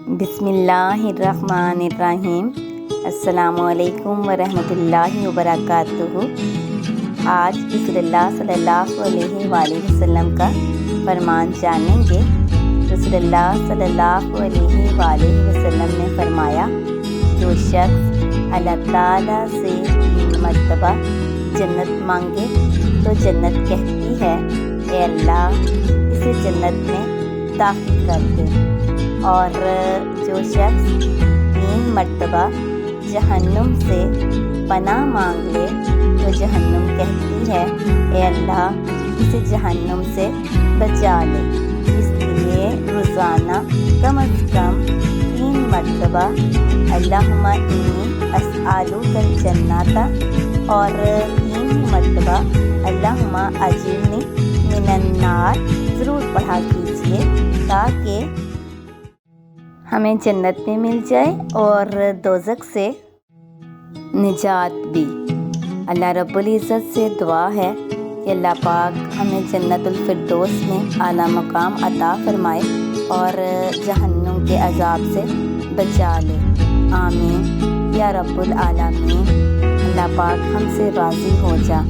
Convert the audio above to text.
بسم اللہ الرحمن الرحیم۔ السلام علیکم ورحمۃ اللہ وبرکاتہ۔ آج رسول اللہ صلی اللہ علیہ وآلہ وسلم کا فرمان جانیں گے۔ رسول اللہ صلی اللہ علیہ وآلہ وسلم نے فرمایا، جو شخص اللہ تعالیٰ سے 3 مرتبہ جنت مانگے تو جنت کہتی ہے، اے اللہ اسے جنت میں داخل کر دے، اور جو شخص 3 مرتبہ جہنم سے پناہ مانگ لے تو جہنم کہتی ہے، اے اللہ اسے جہنم سے بچا لے۔ اس لیے روزانہ کم از کم 3 مرتبہ اللہم انی اسألک الجنۃ اور 3 مرتبہ اللہم اجرنی من النار ضرور پڑھا کیجیے، تاکہ ہمیں جنت میں مل جائے اور دوزخ سے نجات بھی۔ اللہ رب العزت سے دعا ہے کہ اللہ پاک ہمیں جنت الفردوس میں اعلیٰ مقام عطا فرمائے اور جہنم کے عذاب سے بچا لے، آمین یا رب العالمین۔ اللہ پاک ہم سے راضی ہو جا۔